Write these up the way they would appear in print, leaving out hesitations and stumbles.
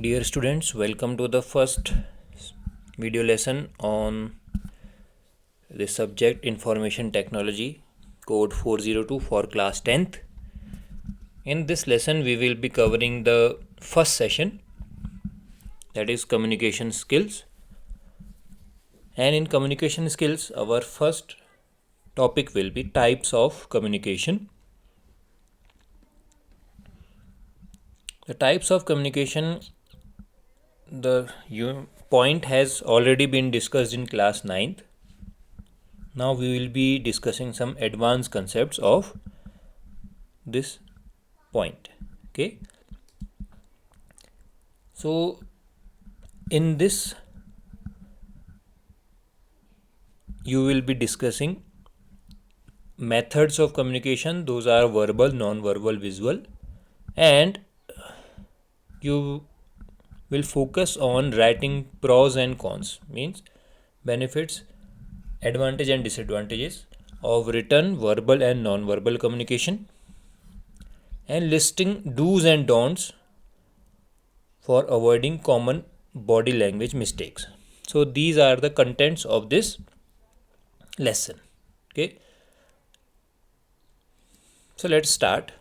Dear students, welcome to the first video lesson on the subject Information Technology, code 402 for class 10th. In this lesson, we will be covering the first session, that is communication skills. And in communication skills, our first topic will be types of communication. The types of communication, the point has already been discussed in class 9th. Now we will be discussing some advanced concepts of this point. Okay. So in this you will be discussing methods of communication. Those are verbal, non-verbal, visual, and you will focus on writing pros and cons, means benefits, advantage and disadvantages of written, verbal and non-verbal communication, and listing do's and don'ts for avoiding common body language mistakes. So these are the contents of this lesson. Okay, so let's start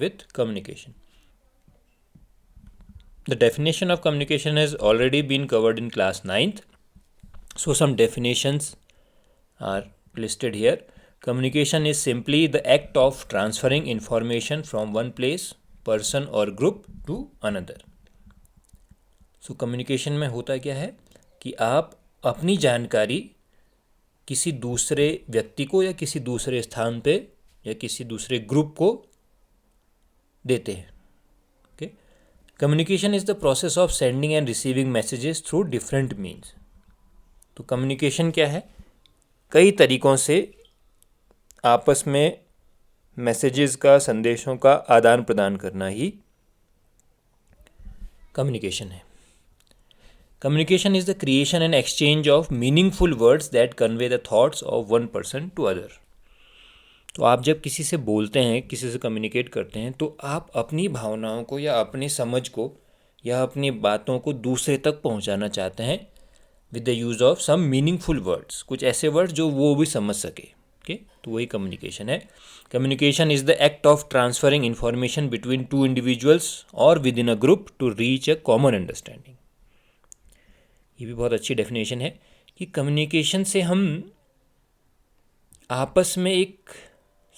with communication. The definition of communication has already been covered in class 9th. So some definitions are listed here. Communication is simply the act of transferring information from one place, person or group to another. So communication में होता क्या है कि आप अपनी जानकारी किसी दूसरे व्यक्ति को या किसी दूसरे स्थान पे या किसी दूसरे ग्रुप को देते हैं. Okay, communication is the process of sending end receiving messages through different means. तो कम्युनिकेशन क्या है? कई तरीक़ों से आपस में मैसेजेस का, संदेशों का आदान प्रदान करना ही कम्युनिकेशन है. Communication is the creation and exchange of meaningful words that convey the thoughts of one person to other. तो आप जब किसी से बोलते हैं, किसी से कम्युनिकेट करते हैं, तो आप अपनी भावनाओं को या अपनी समझ को या अपनी बातों को दूसरे तक पहुंचाना चाहते हैं with the use of some meaningful words, कुछ ऐसे वर्ड्स जो वो भी समझ सके. ओके, तो वही कम्युनिकेशन है. Communication is the act of transferring information between two individuals और within a group to reach a common understanding. ये भी बहुत अच्छी डेफिनेशन है कि कम्युनिकेशन से हम आपस में एक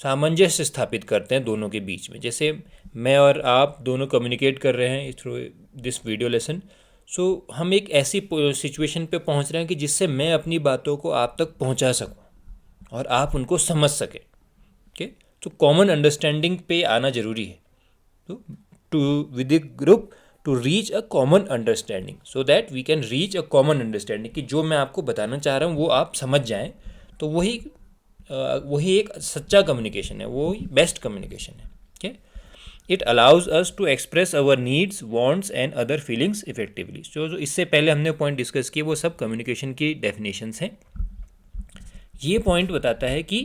सामंजस्य स्थापित करते हैं दोनों के बीच में. जैसे मैं और आप दोनों कम्युनिकेट कर रहे हैं थ्रू दिस वीडियो लेसन. सो हम एक ऐसी सिचुएशन पे पहुंच रहे हैं कि जिससे मैं अपनी बातों को आप तक पहुंचा सकूं और आप उनको समझ सकें. ओके, तो कॉमन अंडरस्टैंडिंग पे आना ज़रूरी है. तो to with the group to reach a common understanding, so that we can reach a common understanding, कि जो मैं आपको बताना चाह रहा हूँ वो आप समझ जाएं. तो वही एक सच्चा कम्युनिकेशन है, वो बेस्ट कम्युनिकेशन है. Okay, it allows us to express our needs, wants and other feelings effectively. जो इससे पहले हमने पॉइंट डिस्कस किए वो सब कम्युनिकेशन की डेफिनेशंस हैं. ये पॉइंट बताता है कि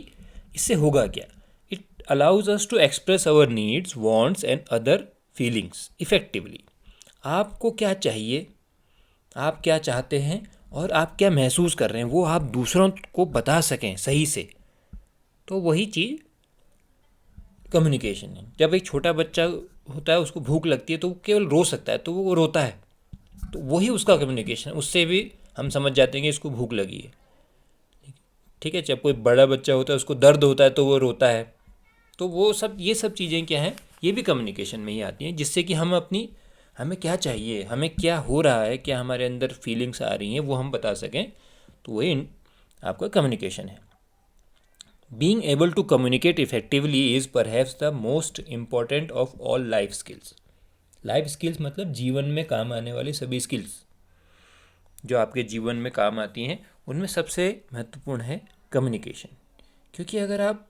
इससे होगा क्या. It allows us to express our needs, wants and other feelings effectively. आपको क्या चाहिए, आप क्या चाहते हैं और आप क्या महसूस कर रहे हैं, वो आप दूसरों को बता सकें सही से. तो वही चीज़ कम्युनिकेशन है. जब एक छोटा बच्चा होता है, उसको भूख लगती है, तो वो केवल रो सकता है, तो वो रोता है, तो वही उसका कम्युनिकेशन है. उससे भी हम समझ जाते हैं कि इसको भूख लगी है. ठीक है, जब कोई बड़ा बच्चा होता है, उसको दर्द होता है, तो वो रोता है. तो वो सब, ये सब चीज़ें क्या हैं, ये भी कम्युनिकेशन में ही आती हैं, जिससे कि हमें क्या चाहिए, हमें क्या हो रहा है, क्या हमारे अंदर फीलिंग्स आ रही हैं, वो हम बता सकें. तो वही आपका कम्युनिकेशन है. Being able to communicate effectively is perhaps the most important of all life skills. Life skills मतलब जीवन में काम आने वाली सभी स्किल्स जो आपके जीवन में काम आती हैं, उनमें सबसे महत्वपूर्ण है कम्युनिकेशन. क्योंकि अगर आप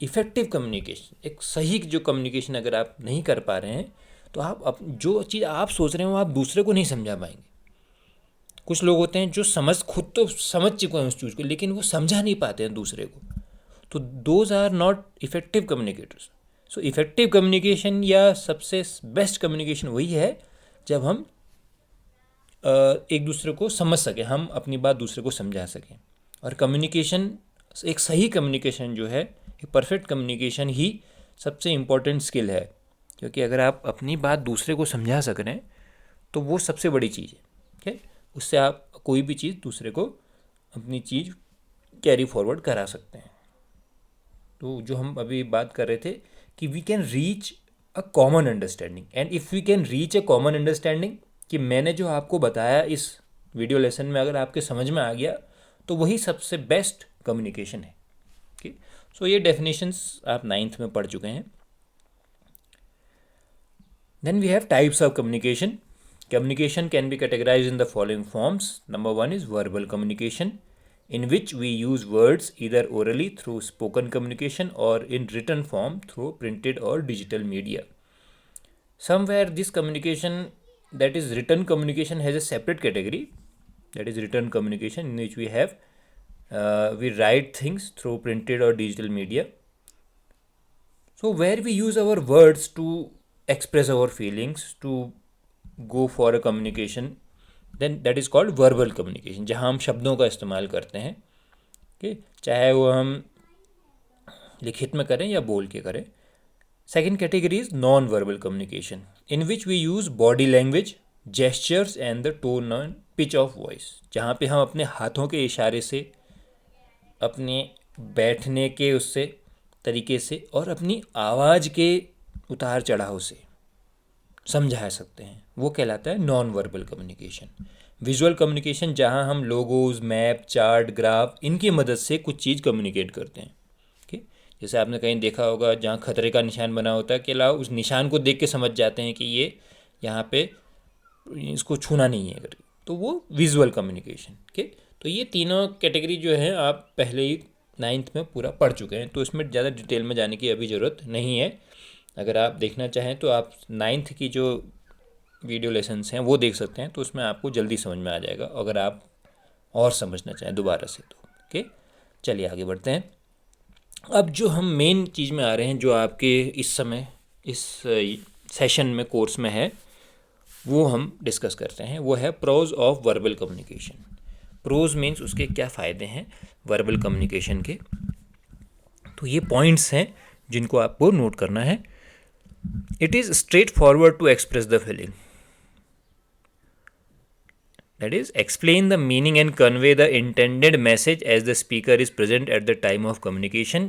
इफ़ेक्टिव कम्युनिकेशन, एक सही जो कम्युनिकेशन अगर आप नहीं कर पा रहे हैं, तो आप जो चीज़ आप सोच रहे हो आप दूसरे को नहीं समझा पाएंगे. कुछ लोग होते हैं जो खुद तो समझ चुके हैं उस चीज़ को, लेकिन वो समझा नहीं पाते हैं दूसरे को. तो those are not effective communicators. So effective communication या सबसे बेस्ट कम्युनिकेशन वही है जब हम एक दूसरे को समझ सकें, हम अपनी बात दूसरे को समझा सकें। और कम्युनिकेशन, एक सही कम्युनिकेशन जो है, एक परफेक्ट कम्युनिकेशन ही सबसे इम्पोर्टेंट स्किल है, क्योंकि अगर आप अपनी बात दूसरे को समझा सक रहे हैं तो वो सबसे बड़ी चीज़ है। ठीक है, उससे आप कोई भी चीज़ दूसरे को अपनी चीज़ कैरी फॉरवर्ड करा सकते हैं। तो जो हम अभी बात कर रहे थे कि we can reach a common understanding, and if we can reach a common understanding, कि मैंने जो आपको बताया इस वीडियो लेसन में अगर आपके समझ में आ गया तो वही सबसे बेस्ट कम्युनिकेशन है। ठीक, सो ये डेफिनेशंस आप 9th में पढ़ चुके हैं। Then we have types of communication. Communication can be categorized in the following forms. Number one is verbal communication, in which we use words either orally through spoken communication or in written form through printed or digital media. Somewhere this communication, that is written communication, has a separate category, that is written communication, in which we write things through printed or digital media. So where we use our words to express our feelings, to go for a communication, then that is called verbal communication, जहाँ हम शब्दों का इस्तेमाल करते हैं। कि चाहे वो हम लिखित में करें या बोल के करें। Second category is non verbal communication, in which we use body language, gestures and the tone and pitch of voice, जहाँ पे हम अपने हाथों के इशारे से, अपने बैठने के उससे तरीके से और अपनी आवाज़ के उतार चढ़ाव से समझा सकते हैं, वो कहलाता है non verbal communication. Visual communication, जहाँ हम लोगोज, मैप, चार्ट, ग्राफ, इनकी मदद से कुछ चीज़ कम्युनिकेट करते हैं। ठीक, जैसे आपने कहीं देखा होगा जहाँ खतरे का निशान बना होता है, कि अलावा उस निशान को देख के समझ जाते हैं कि ये यहाँ पे इसको छूना नहीं है करके, तो वो विजुअल कम्युनिकेशन। ठीक, तो ये तीनों कैटेगरी जो है आप पहले ही 9th में पूरा पढ़ चुके हैं, तो इसमें ज़्यादा डिटेल में जाने की अभी ज़रूरत नहीं है। अगर आप देखना चाहें तो आप 9th की जो वीडियो लेसन्स हैं वो देख सकते हैं, तो उसमें आपको जल्दी समझ में आ जाएगा अगर आप और समझना चाहें दोबारा से तो। ओके, चलिए आगे बढ़ते हैं। अब जो हम मेन चीज़ में आ रहे हैं, जो आपके इस समय इस सेशन में, कोर्स में है, वो हम डिस्कस करते हैं। वो है pros of verbal communication. Pros means उसके क्या फ़ायदे हैं वर्बल कम्युनिकेशन के। तो ये पॉइंट्स हैं जिनको आपको नोट करना है। It is straightforward to express the feeling, that is, explain the meaning and convey the intended message as the speaker is present at the time of communication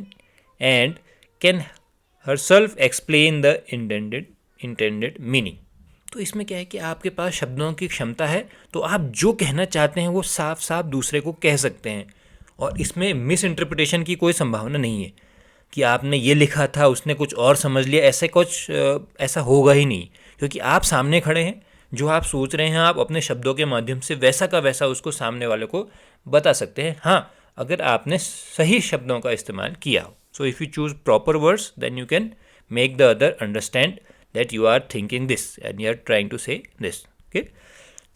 and can herself explain the intended meaning. तो इसमें क्या है कि आपके पास शब्दों की क्षमता है, तो आप जो कहना चाहते हैं वो साफ साफ दूसरे को कह सकते हैं, और इसमें मिस इंटरप्रिटेशन की कोई संभावना नहीं है कि आपने ये लिखा था उसने कुछ और समझ लिया, ऐसे कुछ ऐसा होगा ही नहीं, क्योंकि आप सामने खड़े हैं, जो आप सोच रहे हैं आप अपने शब्दों के माध्यम से वैसा का वैसा उसको सामने वाले को बता सकते हैं। हाँ, अगर आपने सही शब्दों का इस्तेमाल किया हो। So if you choose proper words, then you can make the other understand that you are thinking this and you are trying to say this. Okay,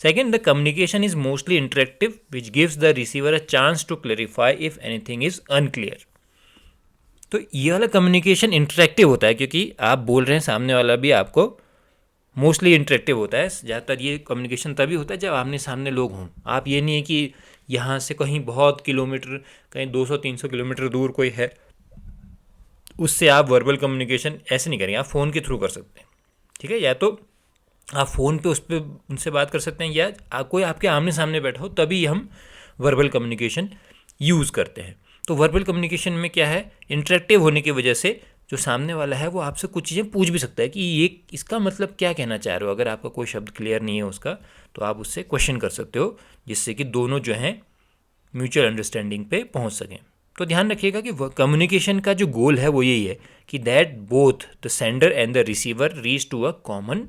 second, the communication is mostly interactive which gives the receiver a chance to clarify if anything is unclear. तो ये वाला communication interactive होता है, क्योंकि आप बोल रहे हैं, सामने वाला भी आपको मोस्टली इंटरेक्टिव होता है। ज़्यादातर ये कम्युनिकेशन तभी होता है जब आमने सामने लोग हों। आप ये नहीं है कि यहाँ से कहीं बहुत किलोमीटर, कहीं 200-300 किलोमीटर दूर कोई है, उससे आप वर्बल कम्युनिकेशन ऐसे नहीं करेंगे। आप फ़ोन के थ्रू कर सकते हैं, ठीक है, या तो आप फ़ोन पे उस पर उनसे बात कर सकते हैं, या कोई आपके आमने सामने बैठा हो, तभी हम वर्बल कम्युनिकेशन यूज़ करते हैं। तो वर्बल कम्युनिकेशन में क्या है, इंटरेक्टिव होने की वजह से जो सामने वाला है वो आपसे कुछ चीज़ें पूछ भी सकता है कि ये इसका मतलब क्या कहना चाह रहे हो। अगर आपका कोई शब्द क्लियर नहीं है उसका, तो आप उससे क्वेश्चन कर सकते हो, जिससे कि दोनों जो हैं म्यूचुअल अंडरस्टैंडिंग पे पहुंच सकें। तो ध्यान रखिएगा कि कम्युनिकेशन का जो गोल है वो यही है कि that both the sender and the receiver reach to a common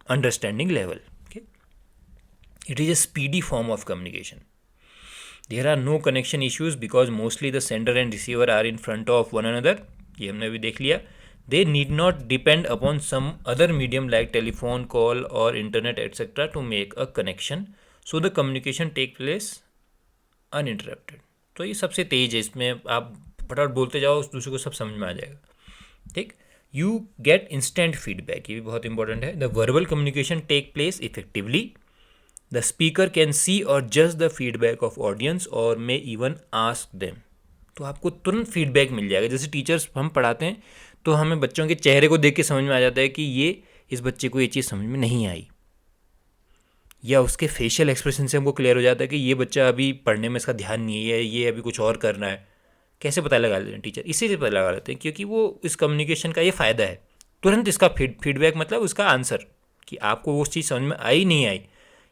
understanding level. Okay, it is a speedy form of communication. There are no connection issues because mostly the sender and receiver are in front of one another. ये हमने भी देख लिया. They need not depend upon some other medium like telephone call or internet etc. to make a connection. So the communication take place uninterrupted. तो ये सबसे तेज है, इसमें आप फटाफट बोलते जाओ, उस दूसरे को सब समझ में आ जाएगा। ठीक, यू गेट इंस्टेंट फीडबैक, ये भी बहुत इंपॉर्टेंट है. The verbal communication take place effectively. The speaker can see or जज द फीडबैक ऑफ ऑडियंस और मे इवन आस्क देम. तो आपको तुरंत फीडबैक मिल जाएगा. जैसे टीचर्स हम पढ़ाते हैं तो हमें बच्चों के चेहरे को देख के समझ में आ जाता है कि ये इस बच्चे को ये चीज़ समझ में नहीं आई, या उसके फेशियल एक्सप्रेशन से हमको क्लियर हो जाता है कि ये बच्चा अभी पढ़ने में इसका ध्यान नहीं है, ये अभी कुछ और करना है. कैसे पता लगा लेते हैं टीचर? इसीलिए पता लगा लेते हैं क्योंकि वो इस कम्युनिकेशन का ये फ़ायदा है. तुरंत इसका फीडबैक मतलब उसका आंसर कि आपको वो चीज़ समझ में आई नहीं आई,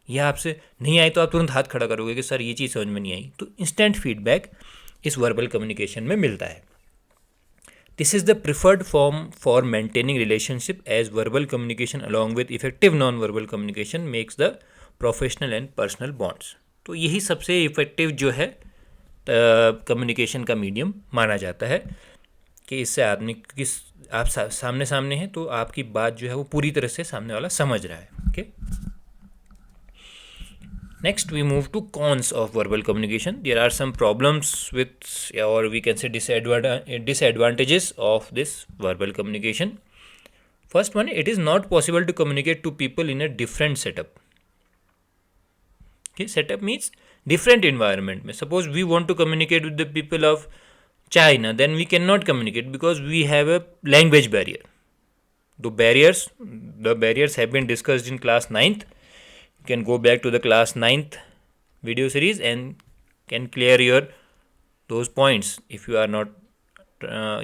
या आपसे नहीं आई तो आप तुरंत हाथ खड़ा करोगे कि सर ये चीज़ समझ में नहीं आई. तो इंस्टेंट फीडबैक इस वर्बल कम्युनिकेशन में मिलता है. This is the preferred form for maintaining relationship as verbal communication along with effective non verbal communication makes the professional and personal bonds. तो यही सबसे इफेक्टिव जो है कम्युनिकेशन का मीडियम माना जाता है कि इससे आदमी किस आप सामने सामने हैं तो आपकी बात जो है वो पूरी तरह से सामने वाला समझ रहा है. Okay, next we move to cons of verbal communication. There are some problems with, or we can say disadvantages of this verbal communication. First one, it is not possible to communicate to people in a different setup. Okay, setup means different environment. Suppose we want to communicate with the people of China, then we cannot communicate because we have a language barrier. The barriers have been discussed in class 9th. You can go back to the class 9th video series and can clear your those points if you are not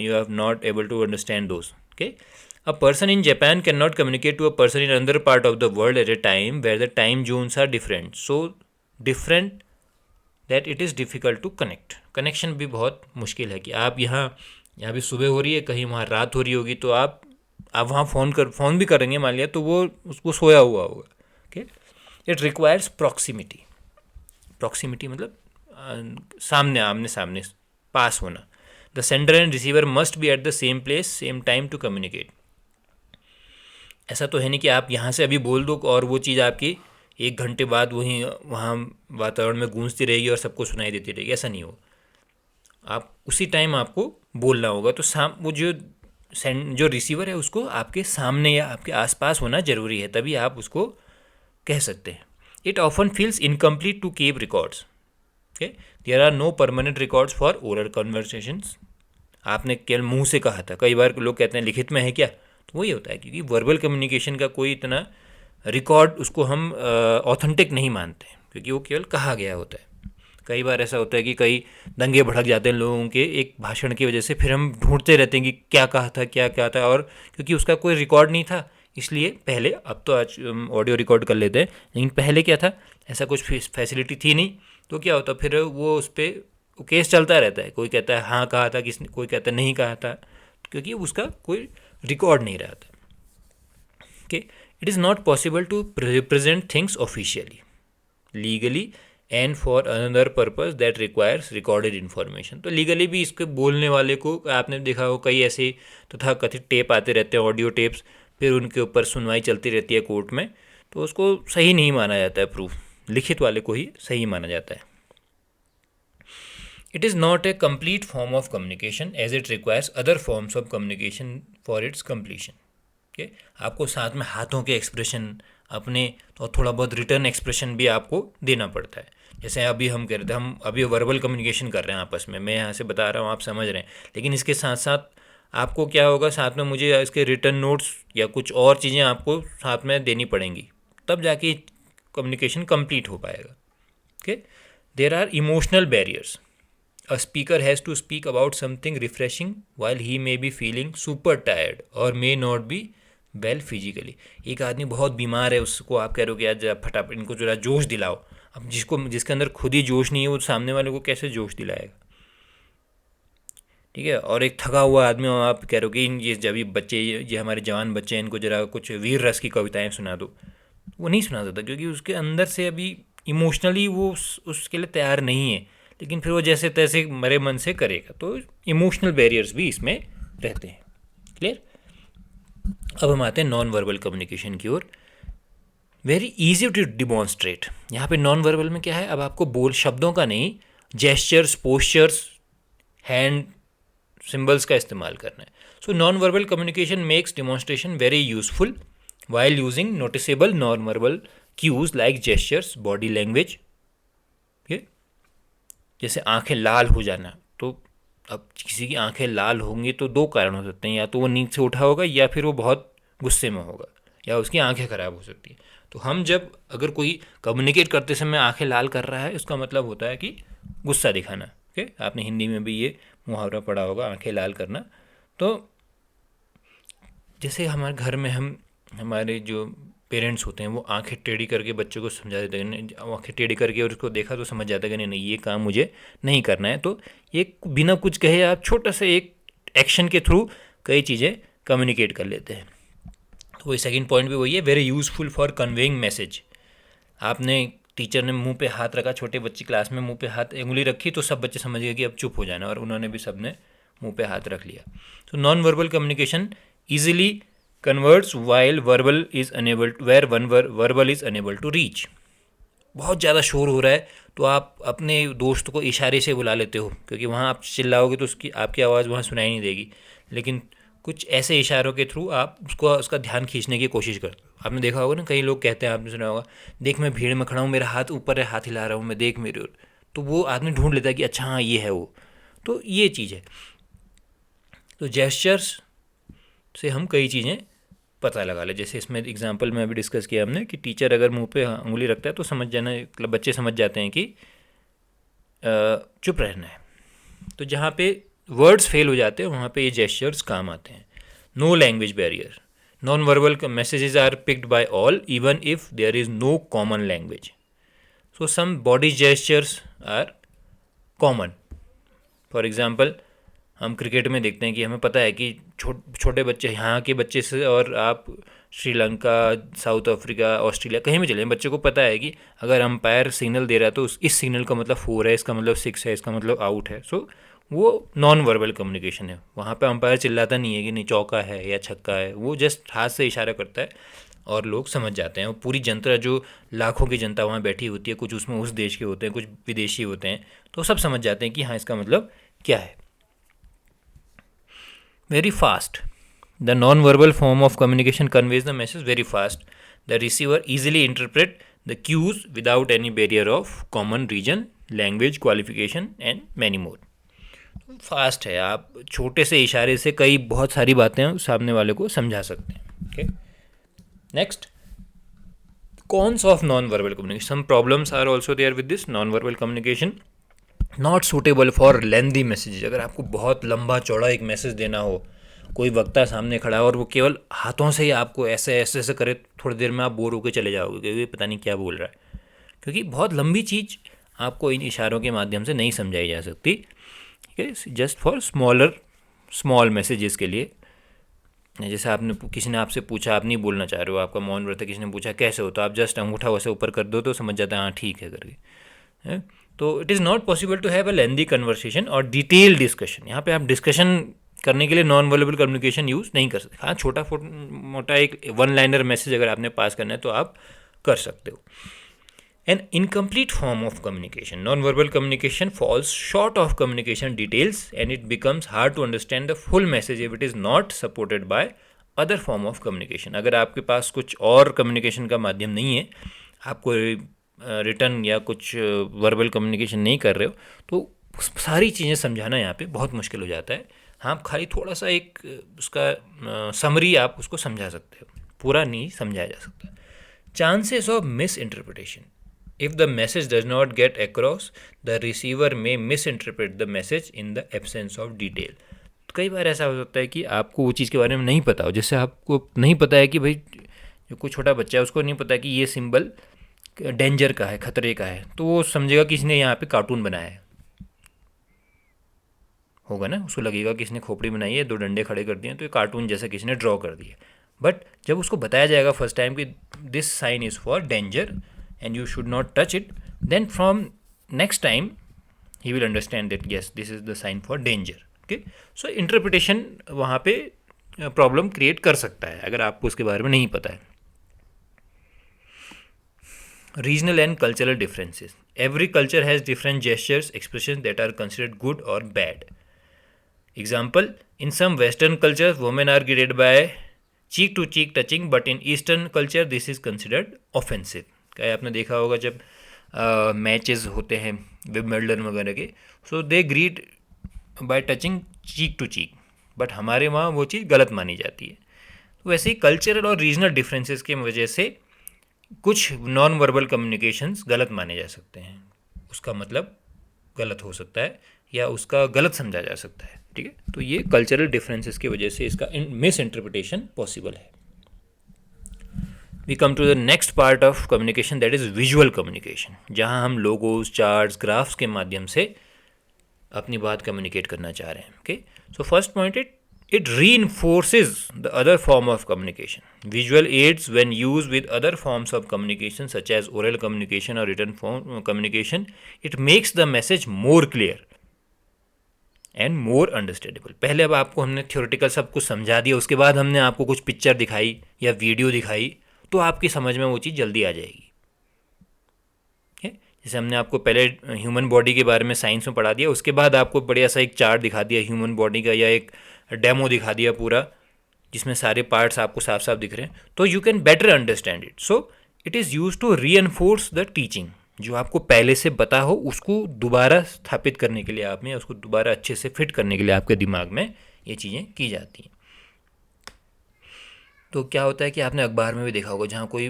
you have not able to understand those. Okay, a person in Japan cannot communicate to a person in another part of the world at a time where the time zones are different, so different that it is difficult to connect. Connection भी बहुत मुश्किल है कि आप यहाँ भी सुबह हो रही है, कहीं वहाँ रात हो रही होगी, तो आप वहाँ फ़ोन भी करेंगे मान लिया तो वो उसको सोया हुआ होगा. Okay, it requires proximity. Proximity मतलब सामने आमने सामने पास होना. The sender and receiver must be at the same place same time to communicate. ऐसा तो है नहीं कि आप यहाँ से अभी बोल दो और वो चीज़ आपकी 1 घंटे बाद वहाँ वातावरण में गूंजती रहेगी और सबको सुनाई देती रहेगी. ऐसा नहीं हो. आप उसी टाइम आपको बोलना होगा. तो वो जो रिसीवर है उसको आपके सामने या आपके आसपास होना ज़रूरी है, तभी आप उसको कह सकते हैं. It often feels incomplete to keep records. Okay, there are no permanent records for oral conversations. आपने केवल मुंह से कहा था. कई बार लोग कहते हैं लिखित में है क्या, तो वही होता है क्योंकि वर्बल कम्युनिकेशन का कोई इतना रिकॉर्ड उसको हम ऑथेंटिक नहीं मानते क्योंकि वो केवल कहा गया होता है. कई बार ऐसा होता है कि कई दंगे भड़क जाते हैं लोगों के एक भाषण की वजह से, फिर हम ढूंढते रहते हैं कि क्या कहा था क्या क्या था, और क्योंकि उसका कोई रिकॉर्ड नहीं था इसलिए पहले, अब तो आज ऑडियो रिकॉर्ड कर लेते हैं, लेकिन पहले क्या था, ऐसा कुछ फैसिलिटी थी नहीं, तो क्या होता फिर वो उस पर केस चलता रहता है. कोई कहता है हाँ कहा था, कोई कहता है नहीं कहा था, क्योंकि उसका कोई रिकॉर्ड नहीं रहा था. Okay, it is not possible to represent things officially, legally and for another purpose that requires recorded information. तो लीगली भी इसके बोलने वाले को आपने देखा हो कई ऐसे तथा कथित टेप आते रहते हैं, ऑडियो टेप्स, फिर उनके ऊपर सुनवाई चलती रहती है कोर्ट में, तो उसको सही नहीं माना जाता है. प्रूफ लिखित वाले को ही सही माना जाता है. It is not a complete form of communication as it requires other forms of communication for its completion. Okay, आपको साथ में हाथों के एक्सप्रेशन अपने और थोड़ा बहुत रिटर्न एक्सप्रेशन भी आपको देना पड़ता है. जैसे अभी हम कह रहे थे, हम अभी वर्बल कम्युनिकेशन कर रहे हैं आपस में, मैं यहाँ से बता रहा हूँ आप समझ रहे हैं, लेकिन इसके साथ साथ आपको क्या होगा, साथ में मुझे इसके रिटर्न नोट्स या कुछ और चीज़ें आपको साथ में देनी पड़ेंगी, तब जाके कम्युनिकेशन कंप्लीट हो पाएगा. Okay, there are emotional barriers. A speaker has to speak about something refreshing while he may be feeling super tired और may not be well physically. एक आदमी बहुत बीमार है, उसको आप कह रहे हो कि आज फटाफट इनको जरा जोश दिलाओ. अब जिसके अंदर खुद ही जोश नहीं है वो सामने वाले को कैसे जोश दिलाएगा. ठीक है, और एक थका हुआ आदमी आप कह रहे हो कि ये जब ये हमारे जवान बच्चे हैं, इनको जरा कुछ वीर रस की कविताएं सुना दो, वो नहीं सुना सकता क्योंकि उसके अंदर से अभी इमोशनली वो उसके लिए तैयार नहीं है, लेकिन फिर वो जैसे तैसे मरे मन से करेगा. तो इमोशनल बैरियर्स भी इसमें रहते हैं. क्लियर. अब हम आते हैं नॉन वर्बल कम्युनिकेशन की ओर. Very easy to demonstrate. यहाँ पे नॉन वर्बल में क्या है, अब आपको शब्दों का नहीं, जेस्चर्स, पोस्चर्स, हैंड सिम्बल्स का इस्तेमाल करना है. So non verbal communication makes demonstration very useful while using noticeable non-verbal cues like gestures, body language. okay? जैसे आंखें लाल हो जाना, तो अब किसी की आंखें लाल होंगी तो दो कारण हो सकते हैं, या तो वो नींद से उठा होगा या फिर वो बहुत गुस्से में होगा या उसकी आंखें ख़राब हो सकती हैं. तो हम जब अगर कोई कम्युनिकेट करते समय आंखें लाल कर रहा है, इसका मतलब होता है कि गुस्सा दिखाना. ओके, आपने हिंदी में भी ये मुहावरा पढ़ा होगा, आंखें लाल करना. तो जैसे हमारे घर में हमारे जो पेरेंट्स होते हैं वो आंखें टेढ़ी करके बच्चों को समझा देते हैं, आंखें टेढ़ी करके और उसको देखा तो समझ जाता है कि नहीं नहीं ये काम मुझे नहीं करना है. तो ये बिना कुछ कहे आप छोटा सा एक एक्शन के थ्रू कई चीज़ें कम्युनिकेट कर लेते हैं. तो वही सेकंड पॉइंट भी वही है, very useful for conveying message. आपने टीचर ने मुंह पे हाथ रखा, छोटे बच्चे क्लास में मुंह पे हाथ उंगली रखी तो सब बच्चे समझ गए कि अब चुप हो जाना, और उन्होंने भी सब ने मुंह पे हाथ रख लिया. तो non verbal communication easily converts while verbal is unable where one verbal is unable to reach. बहुत ज़्यादा शोर हो रहा है तो आप अपने दोस्त को इशारे से बुला लेते हो, क्योंकि वहाँ आप चिल्लाओगे तो उसकी आपकी आवाज़ वहाँ सुनाई नहीं देगी. लेकिन कुछ ऐसे इशारों के थ्रू आप उसका ध्यान खींचने की कोशिश करते हो. आपने देखा होगा ना, कई लोग कहते हैं, आपने सुना होगा, देख मैं भीड़ में खड़ा हूँ, मेरा हाथ ऊपर है, हाथ हिला रहा हूँ मैं, देख मेरे ओर. तो वो आदमी ढूंढ लेता है कि अच्छा हाँ ये है वो. तो ये चीज़ है. तो जेस्चर्स से हम कई चीज़ें पता लगा ले. जैसे इसमें एग्जांपल में अभी डिस्कस किया हमने कि टीचर अगर मुंह पे उंगली रखता है तो समझ जाना, मतलब बच्चे समझ जाते हैं कि चुप रहना है. तो जहाँ पे वर्ड्स फेल हो जाते हैं वहाँ पे ये जेस्चर्स काम आते हैं. No language barrier. Non verbal messages are picked by all even if there is no common language. So some body gestures are common. For example हम क्रिकेट में देखते हैं कि हमें पता है कि छोटे बच्चे, यहाँ के बच्चे से और आप श्रीलंका, साउथ अफ्रीका, ऑस्ट्रेलिया कहीं भी चले, बच्चे को पता है कि अगर अंपायर सिग्नल दे रहा है तो इस सिग्नल का मतलब 4 है, इसका मतलब 6 है, इसका मतलब आउट है. सो वो नॉन वर्बल कम्युनिकेशन है. वहाँ पे अंपायर चिल्लाता नहीं है कि नहीं चौका है या छक्का है, वो जस्ट हाथ से इशारा करता है और लोग समझ जाते हैं. और पूरी जनता, जो लाखों की जनता वहाँ बैठी होती है, कुछ उसमें उस देश के होते हैं, कुछ विदेशी होते हैं, तो सब समझ जाते हैं कि हाँ इसका मतलब क्या है. Very fast. The non-verbal form of communication conveys the message very fast. The receiver easily interprets the cues without any barrier of common region, language, qualification and many more. Fast है, आप छोटे से इशारे से कई बहुत सारी बातें सामने वाले को समझा सकते हैं. Okay, next, cons of non verbal communication. Some problems are also there with this non verbal communication. Not suitable for lengthy message. अगर आपको बहुत लंबा चौड़ा एक मैसेज देना हो, कोई वक्ता सामने खड़ा है और वो केवल हाथों से ही आपको ऐसे ऐसे ऐसे करे, थोड़ी देर में आप बोर होकर चले जाओगे क्योंकि पता नहीं क्या बोल रहा है, क्योंकि बहुत लंबी चीज़ आपको इन इशारों के माध्यम से नहीं समझाई जा सकती. ठीक है, जस्ट फॉर स्मॉल मैसेजेस के लिए. जैसे आपने किसी ने आपसे पूछा, आप नहीं बोलना चाह रहे हो, आपका मौन व्रत है, किसी ने पूछा कैसे हो, तो आप जस्ट अंगूठा वैसे ऊपर कर दो तो समझ जाता है हाँ ठीक है करके. तो it is not possible to have a lengthy conversation or detail discussion. यहाँ पे आप डिस्कशन करने के लिए नॉन वर्बल कम्युनिकेशन यूज़ नहीं कर सकते. हाँ, छोटा मोटा एक वन लाइनर मैसेज अगर आपने पास करना है तो आप कर सकते हो. An incomplete form of communication. Non-verbal communication falls short of communication details and it becomes hard to understand the full message if it is not supported by other form of communication. अगर आपके पास कुछ और communication का माध्यम नहीं है, आपको return या कुछ वर्बल कम्युनिकेशन नहीं कर रहे हो, तो सारी चीज़ें समझाना यहाँ पे बहुत मुश्किल हो जाता है. हाँ, खाली थोड़ा सा एक उसका समरी आप उसको समझा सकते हो, पूरा नहीं समझाया जा सकता. Chances of miss interpretation. If the message does not get across, the receiver may misinterpret the message in the absence of detail. कई बार ऐसा हो सकता है कि आपको वो चीज़ के बारे में नहीं पता हो. जैसे आपको नहीं पता है कि भाई जो कोई छोटा बच्चा है उसको नहीं पता कि ये सिंबल डेंजर का है, खतरे का है, तो वो समझेगा कि इसने यहाँ पे कार्टून बनाया है, होगा ना, उसको लगेगा कि इसने खोपड़ी बनाई है, 2 डंडे खड़े कर दिए तो ये कार्टून जैसा किसी ने ड्रॉ कर दिया. बट जब उसको बताया जाएगा फर्स्ट टाइम कि this sign is for danger and you should not touch it, then from next time he will understand that yes, this is the sign for danger. Okay, so interpretation वहाँ पे problem create कर सकता है अगर आपको उसके बारे में नहीं पता है. Regional and cultural differences. Every culture has different gestures, expressions that are considered good or bad. Example, in some western culture women are greeted by cheek to cheek touching, but in eastern culture this is considered offensive. क्या आपने देखा होगा जब matches होते हैं Wimbledon वगैरह के, so they greet by touching cheek to cheek, but हमारे वहाँ वो चीज़ गलत मानी जाती है। तो वैसे ही कल्चरल और रीजनल डिफरेंसेस की वजह से कुछ नॉन वर्बल कम्युनिकेशंस गलत माने जा सकते हैं, उसका मतलब गलत हो सकता है या उसका गलत समझा जा सकता है। ठीक है, तो ये कल्चरल डिफरेंसेस की वजह से इसका मिस इंटरप्रिटेशन पॉसिबल है। We come to the next part of communication, that is visual communication, जहाँ हम लोगोज, चार्ट्स, ग्राफ्स के माध्यम से अपनी बात कम्युनिकेट करना चाह रहे हैं। Okay, so first point, it reinforces the other form of communication. Visual aids when used with other forms of communication such as oral communication or written form communication, it makes the message more clear and more understandable. पहले अब आपको हमने theoretical सब कुछ समझा दिया, उसके बाद हमने आपको कुछ पिक्चर दिखाई या वीडियो दिखाई, तो आपकी समझ में वो चीज़ जल्दी आ जाएगी। जैसे हमने आपको पहले ह्यूमन बॉडी के बारे में साइंस में पढ़ा दिया, उसके बाद आपको बढ़िया सा एक चार्ट दिखा दिया ह्यूमन बॉडी का, या एक डेमो दिखा दिया पूरा, जिसमें सारे पार्ट्स आपको साफ साफ दिख रहे हैं, तो you can better understand it. So it is use to reinforce the teaching. जो आपको पहले से पता हो उसको दोबारा स्थापित करने के लिए आप में, उसको दोबारा अच्छे से फिट करने के लिए आपके दिमाग में ये चीज़ें की जाती हैं। तो क्या होता है कि आपने अखबार में भी देखा होगा, जहाँ कोई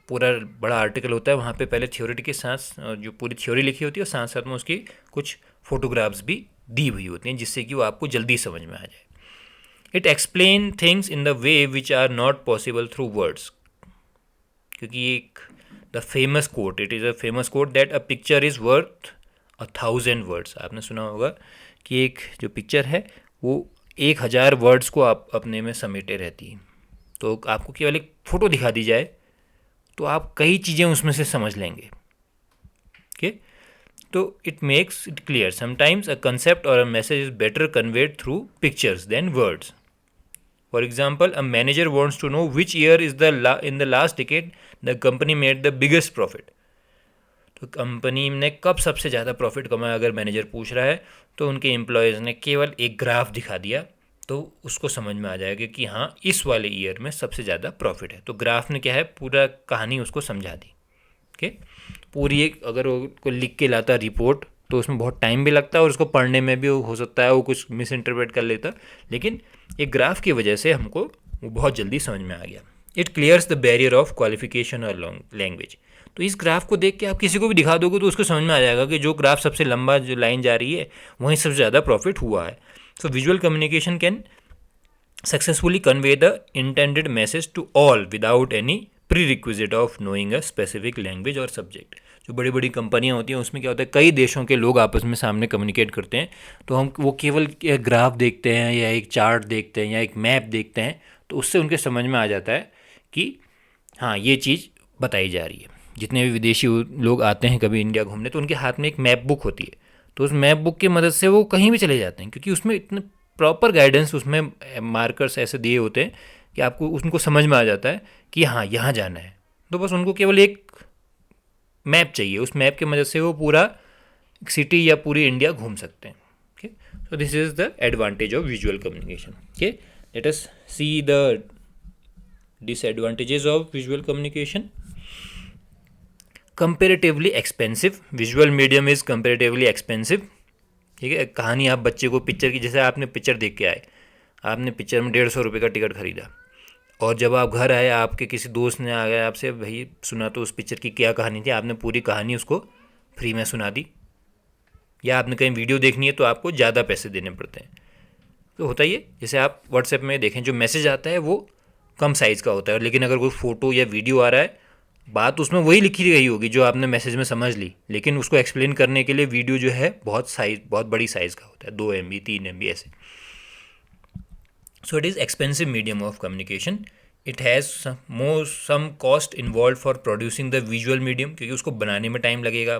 पूरा बड़ा आर्टिकल होता है, वहाँ पे पहले थ्योरी के साथ जो पूरी थ्योरी लिखी होती है, और साथ साथ में उसकी कुछ फोटोग्राफ्स भी दी हुई होती हैं, जिससे कि वो आपको जल्दी समझ में आ जाए। It explain things in the way which are not possible through words, क्योंकि एक the famous quote, it is a famous quote that a picture is worth 1000 words. आपने सुना होगा कि एक जो पिक्चर है वो 1000 वर्ड्स को आप अपने में समेटे रहती है। तो आपको केवल एक फ़ोटो दिखा दी जाए तो आप कई चीज़ें उसमें से समझ लेंगे। ओके, तो it makes it clear, sometimes a concept और a message is better conveyed through pictures than words. For example, a manager wants to know which year is in the last decade the company made the biggest profit. तो company ने कब सबसे ज़्यादा profit कमाया, अगर manager पूछ रहा है, तो उनके एम्प्लॉयज़ ने केवल एक ग्राफ दिखा दिया तो उसको समझ में आ जाएगा कि हाँ इस वाले ईयर में सबसे ज़्यादा प्रॉफिट है। तो ग्राफ ने क्या है, पूरा कहानी उसको समझा दी। ओके, पूरी एक अगर वो लिख के लाता रिपोर्ट तो उसमें बहुत टाइम भी लगता है और उसको पढ़ने में भी हो सकता है वो कुछ मिस इंटरप्रेट कर लेता, लेकिन एक ग्राफ की वजह से हमको वो बहुत जल्दी समझ में आ गया। It clears the barrier of qualification और लैंग्वेज। तो इस ग्राफ को देख के आप किसी को भी दिखा दोगे तो उसको समझ में आ जाएगा कि जो ग्राफ सबसे लंबा जो लाइन जा रही है वहीं सबसे ज़्यादा प्रॉफिट हुआ है। So visual communication can successfully convey the intended message to all without any prerequisite of knowing a specific language or subject. जो बड़ी बड़ी कंपनियां होती हैं उसमें क्या होता है, कई देशों के लोग आपस में सामने कम्युनिकेट करते हैं, तो हम वो केवल ग्राफ देखते हैं या एक चार्ट देखते हैं या एक मैप देखते हैं, तो उससे उनके समझ में आ जाता है कि हाँ ये चीज़ बताई जा रही है। जितने भी विदेशी लोग आते हैं कभी इंडिया घूमने, तो उनके हाथ में एक मैप बुक होती है, तो उस मैप बुक की मदद से वो कहीं भी चले जाते हैं, क्योंकि उसमें इतने प्रॉपर गाइडेंस, उसमें मार्कर्स ऐसे दिए होते हैं कि आपको उनको समझ में आ जाता है कि हाँ यहाँ जाना है। तो बस उनको केवल एक मैप चाहिए, उस मैप की मदद से वो पूरा सिटी या पूरी इंडिया घूम सकते हैं। Okay, so this is the advantage of visual communication. Okay, let us see the disadvantages of visual communication. Comparatively expensive, visual medium is comparatively expensive. ठीक है, कहानी आप बच्चे को पिक्चर की, जैसे आपने पिक्चर देख के आए, आपने पिक्चर में 150 रुपये का टिकट खरीदा, और जब आप घर आए आपके किसी दोस्त ने आ गया आपसे, भाई सुना तो उस पिक्चर की क्या कहानी थी, आपने पूरी कहानी उसको फ्री में सुना दी। या आपने कहीं वीडियो देखनी है तो आपको ज़्यादा पैसे देने पड़ते हैं। तो होता ही है, जैसे आप व्हाट्सएप में देखें, जो मैसेज आता है वो कम साइज़ का होता है, लेकिन अगर कोई फ़ोटो या वीडियो आ रहा है, बात उसमें वही लिखी गई होगी जो आपने मैसेज में समझ ली, लेकिन उसको एक्सप्लेन करने के लिए वीडियो जो है बहुत बड़ी साइज़ का होता है, 2 MB 3 MB ऐसे। So it is expensive medium of communication. It has some cost involve for producing the visual medium, क्योंकि उसको बनाने में टाइम लगेगा।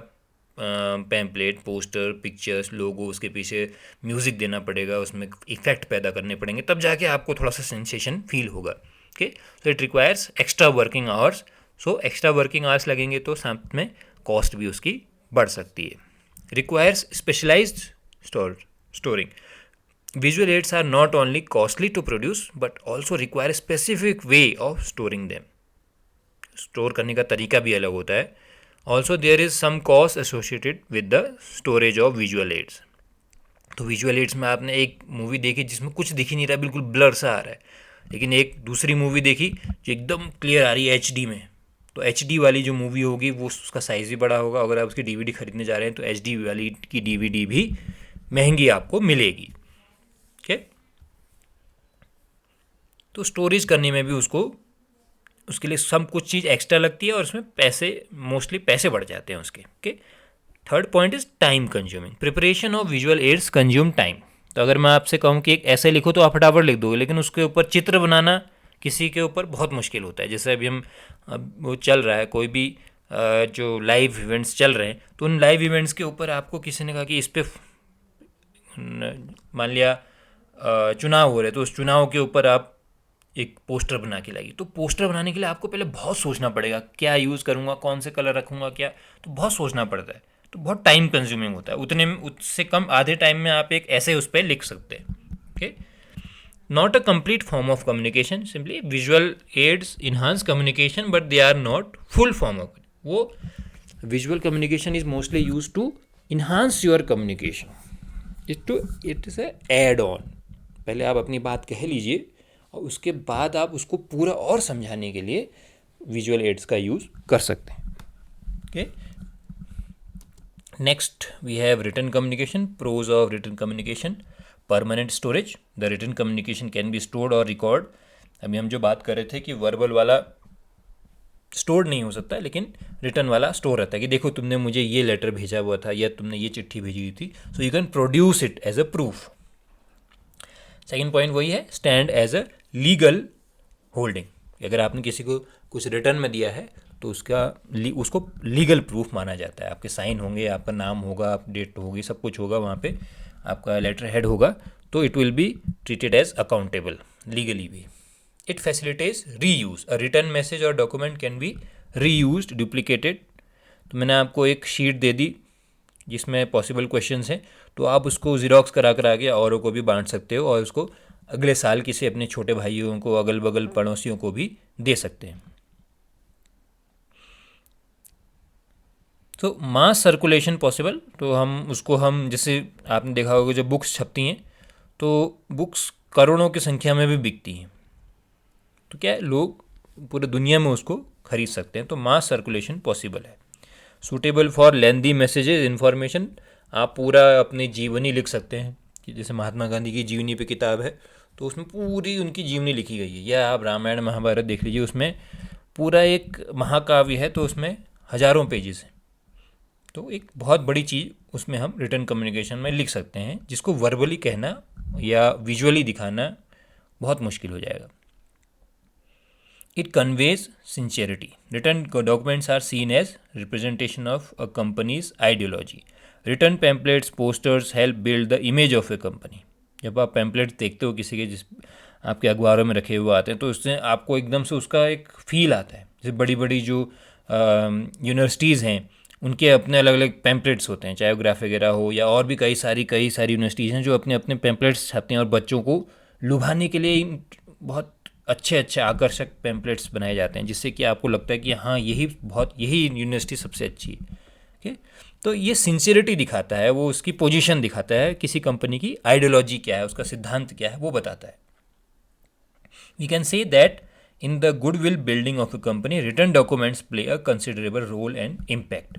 पैम्पलेट, पोस्टर, पिक्चर्स, लोगो, उसके पीछे म्यूज़िक देना पड़ेगा, उसमें इफेक्ट पैदा करने पड़ेंगे, तब जाके आपको थोड़ा सा सेंसेशन फील होगा। Okay, so it requires extra working hours. So extra working hours लगेंगे तो साथ में कॉस्ट भी उसकी बढ़ सकती है। Requires specialised storing, visual aids are not only costly to produce but also require specific way of storing them. Store करने का तरीका भी अलग होता है। Also there is some cost associated with the storage of visual aids. तो visual aids में आपने एक मूवी देखी जिसमें कुछ दिख ही नहीं रहा, बिल्कुल ब्लर सा आ रहा है, लेकिन एक दूसरी मूवी देखी जो एकदम क्लियर आ रही है एचडी में। तो एचडी वाली जो मूवी होगी वो उसका साइज़ भी बड़ा होगा। अगर आप उसकी डीवीडी खरीदने जा रहे हैं तो एचडी वाली की डीवीडी भी महंगी आपको मिलेगी। ठीक है, तो स्टोरेज करने में भी उसके लिए सब कुछ चीज़ एक्स्ट्रा लगती है और उसमें पैसे, मोस्टली पैसे बढ़ जाते हैं उसके। Okay, third point is time consuming. Preparation of visual ads consume time. तो अगर मैं आपसे कहूँ कि एक ऐसे लिखो तो आप फटाफट लिख दोगे, लेकिन उसके ऊपर चित्र बनाना किसी के ऊपर बहुत मुश्किल होता है। जैसे अभी अब वो चल रहा है कोई भी जो लाइव इवेंट्स चल रहे हैं, तो उन लाइव इवेंट्स के ऊपर आपको किसी ने कहा कि इस पर मान लिया चुनाव हो रहे, तो उस चुनाव के ऊपर आप एक पोस्टर बना के लाइए। तो पोस्टर बनाने के लिए आपको पहले बहुत सोचना पड़ेगा, क्या यूज़ करूँगा, कौन से कलर रखूँगा, क्या, तो बहुत सोचना पड़ता है। तो बहुत टाइम कंज्यूमिंग होता है। उतने में, उससे कम आधे टाइम में आप एक ऐसे उस पर लिख सकते हैं। Okay, not a complete form of communication, simply visual aids enhance communication but they are not full form of. वो visual communication is mostly use to enhance your communication, it is add on. पहले आप अपनी बात कह लीजिए और उसके बाद आप उसको पूरा और समझाने के लिए विजुअल एड्स का यूज़ कर सकते हैं। Okay, next we have written communication. Pros of written communication. Permanent storage. The written communication can be stored or record. अभी हम जो बात कर रहे थे कि वर्बल वाला स्टोर नहीं हो सकता, लेकिन रिटर्न वाला स्टोर रहता है कि देखो तुमने मुझे ये लेटर भेजा हुआ था या तुमने ये चिट्ठी भेजी हुई थी, so you can produce it as a proof. Second point वही है, stand as a legal holding. अगर आपने किसी को कुछ रिटर्न में दिया है तो उसको लीगल प्रूफ माना जाता है। आपके साइन होंगे, आपका नाम होगा, आप डेट होगी, सब कुछ होगा वहाँ पे, आपका लेटर हेड होगा, तो it will be treated as accountable legally भी। It facilitates reuse. A return message और document can be reused, duplicated. तो मैंने आपको एक शीट दे दी जिसमें पॉसिबल क्वेश्चंस हैं, तो आप उसको ज़िरोक्स करा के औरों को भी बांट सकते हो और उसको अगले साल किसी अपने छोटे भाइयों को, अगल बगल पड़ोसियों को भी दे सकते हैं। तो मास सर्कुलेशन पॉसिबल। तो हम जैसे आपने देखा होगा जब बुक्स छपती हैं तो बुक्स करोड़ों की संख्या में भी बिकती हैं, तो क्या है, लोग पूरे दुनिया में उसको खरीद सकते हैं। तो मास सर्कुलेशन पॉसिबल है। Suitable for lengthy messages information. आप पूरा अपनी जीवनी लिख सकते हैं कि जैसे महात्मा गांधी की जीवनी पे किताब है तो उसमें पूरी उनकी जीवनी लिखी गई है, या आप रामायण महाभारत देख लीजिए, उसमें पूरा एक महाकाव्य है तो उसमें हज़ारों पेजेस हैं। तो एक बहुत बड़ी चीज़ उसमें हम रिटर्न कम्युनिकेशन में लिख सकते हैं, जिसको वर्बली कहना या विजुअली दिखाना बहुत मुश्किल हो जाएगा। It conveys sincerity. Written documents are seen as representation of a company's ideology. Written pamphlets, posters help build the image of a company. जब आप पैम्पलेट देखते हो किसी के, जिस आपके अखबारों में रखे हुए आते हैं, तो उससे आपको एकदम से उसका एक फील आता है। जैसे बड़ी बड़ी जो यूनिवर्सिटीज़ हैं उनके अपने अलग अलग पैम्पलेट्स होते हैं, चाहे ग्राफ वगैरह हो या और भी कई सारी यूनिवर्सिटीज़ हैं जो अपने अपने पैम्पलेट्स छापती हैं और बच्चों को लुभाने के लिए बहुत अच्छे आकर्षक पैम्पलेट्स बनाए जाते हैं, जिससे कि आपको लगता है कि हाँ यही यूनिवर्सिटी सबसे अच्छी है। ओके, तो ये सिंसियरिटी दिखाता है, वो उसकी पोजीशन दिखाता है, किसी कंपनी की आइडियोलॉजी क्या है, उसका सिद्धांत क्या है, वो बताता है। We can say that in the goodwill building of a company written documents play a considerable role and impact.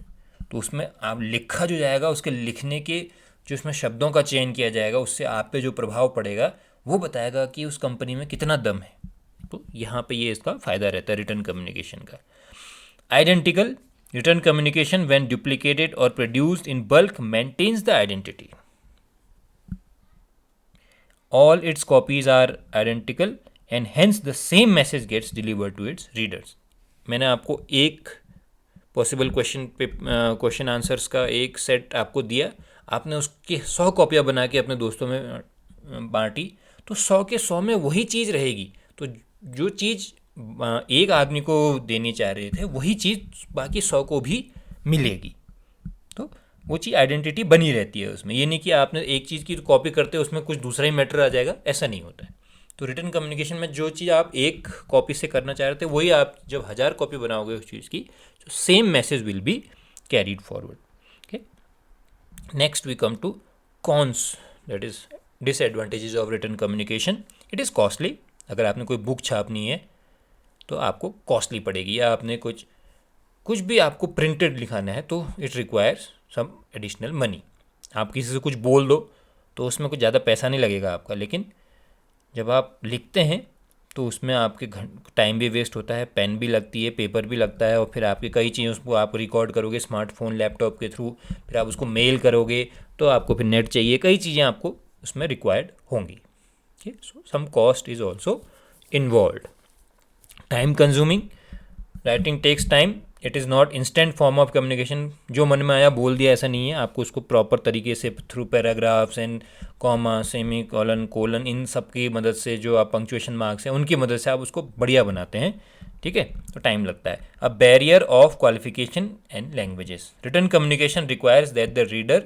तो उसमें आप लिखा जो जाएगा, उसके लिखने के जो उसमें शब्दों का चयन किया जाएगा, उससे आप पे जो प्रभाव पड़ेगा वो बताएगा कि उस कंपनी में कितना दम है। तो यहाँ पे ये इसका फ़ायदा रहता है रिटर्न कम्युनिकेशन का। Identical. Return communication when duplicated और produced in bulk maintains the identity. All its copies are identical and hence the same message gets delivered to its readers. मैंने आपको एक पॉसिबल क्वेश्चन आंसर्स का एक set आपको दिया, आपने उसकी 100 कॉपियाँ बना के अपने दोस्तों में बांटी, तो 100 के 100 में वही चीज़ रहेगी। तो जो चीज़ एक आदमी को देनी चाह रहे थे वही चीज़ बाकी 100 को भी मिलेगी। तो वो चीज़ आइडेंटिटी बनी रहती है उसमें। ये नहीं कि आपने एक चीज़ की कॉपी करते हो उसमें कुछ दूसरा ही मैटर आ जाएगा, ऐसा नहीं होता है। तो रिटर्न कम्युनिकेशन में जो चीज़ आप एक कॉपी से करना चाह रहे थे वही आप जब 1000 कॉपी बनाओगे उस चीज़ की, तो same message will be carried forward. Okay, next we come to cons, that is disadvantages of written communication. It is costly. अगर आपने कोई बुक छापनी है तो आपको कॉस्टली पड़ेगी, या आपने कुछ कुछ भी आपको प्रिंटेड लिखाना है तो it requires some additional money. आप किसी से कुछ बोल दो तो उसमें कुछ ज़्यादा पैसा नहीं लगेगा आपका, लेकिन जब आप लिखते हैं तो उसमें आपके टाइम भी वेस्ट होता है, पेन भी लगती है, पेपर भी लगता है, और फिर आपकी कई चीज़ें उसको आप रिकॉर्ड करोगे स्मार्टफोन लैपटॉप के थ्रू, फिर आप उसको मेल करोगे तो आपको फिर नेट चाहिए, कई चीज़ें आपको उसमें रिक्वायर्ड होंगी। So some cost is also involve. Time consuming, writing takes time, it is not instant form of communication. जो मन में आया बोल दिया ऐसा नहीं है, आपको उसको प्रॉपर तरीके से through paragraphs and comma semicolon colon इन सब की मदद से, जो आप पंक्चुएशन मार्क्स हैं उनकी मदद से आप उसको बढ़िया बनाते हैं, ठीक है, तो टाइम लगता है। A barrier of qualification and languages, written communication requires that the reader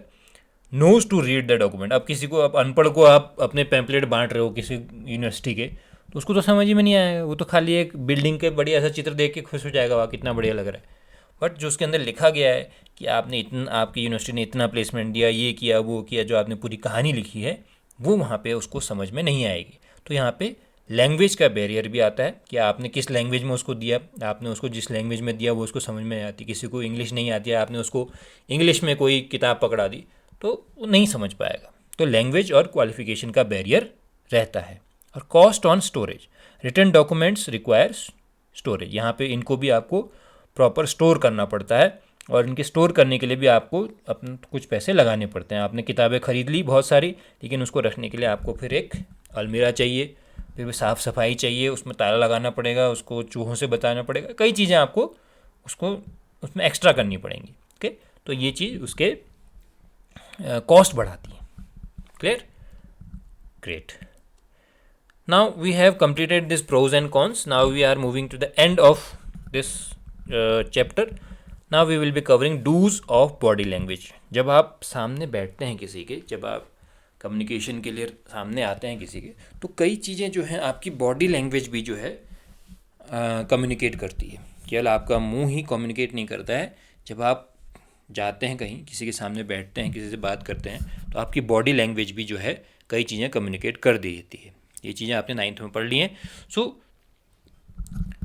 knows to read the document. अब किसी को, आप अनपढ़ को आप अपने पैम्पलेट बांट रहे हो किसी यूनिवर्सिटी के, तो उसको तो समझ ही में नहीं आएगा, वो तो खाली एक बिल्डिंग के बढ़िया सा चित्र देख के खुश हो जाएगा, वाह कितना बढ़िया लग रहा है। बट जो उसके अंदर लिखा गया है कि आपने इतना, आपकी यूनिवर्सिटी ने इतना प्लेसमेंट दिया, ये किया वो किया, जो आपने पूरी कहानी लिखी है वो वहाँ पे उसको समझ में नहीं आएगी। तो यहाँ पे लैंग्वेज का बैरियर भी आता है कि आपने किस लैंग्वेज में उसको दिया, आपने उसको जिस लैंग्वेज में दिया वो उसको समझ में नहीं आती। किसी को इंग्लिश नहीं आती है, आपने उसको इंग्लिश में कोई किताब पकड़ा दी तो वो नहीं समझ पाएगा। तो लैंग्वेज और क्वालिफिकेशन का बैरियर रहता है। और cost on storage, return documents requires storage, यहाँ पे इनको भी आपको प्रॉपर स्टोर करना पड़ता है, और इनके स्टोर करने के लिए भी आपको अपने कुछ पैसे लगाने पड़ते हैं। आपने किताबें खरीद ली बहुत सारी, लेकिन उसको रखने के लिए आपको फिर एक अलमीरा चाहिए, फिर साफ़ सफाई चाहिए, उसमें ताला लगाना पड़ेगा, उसको चूहों से बचाना पड़ेगा, कई चीज़ें आपको उसको उसमें एक्स्ट्रा करनी पड़ेंगी। ओके, तो ये चीज़ उसके कॉस्ट बढ़ाती है। Clear? Great. Now we have completed this pros and cons. Now we are moving to the end of this chapter. Now we will be covering do's of body language. जब आप सामने बैठते हैं किसी के, जब आप कम्युनिकेशन के लिए सामने आते हैं किसी के, तो कई चीज़ें जो हैं आपकी बॉडी लैंग्वेज भी जो है कम्युनिकेट करती है। केवल आपका मुंह ही कम्युनिकेट नहीं करता है। जब आप जाते हैं कहीं, किसी के सामने बैठते हैं, किसी से बात करते हैं, तो आपकी बॉडी लैंग्वेज भी जो है कई चीज़ें कम्युनिकेट कर देती है। ये चीज़ें आपने 9th में पढ़ ली हैं। So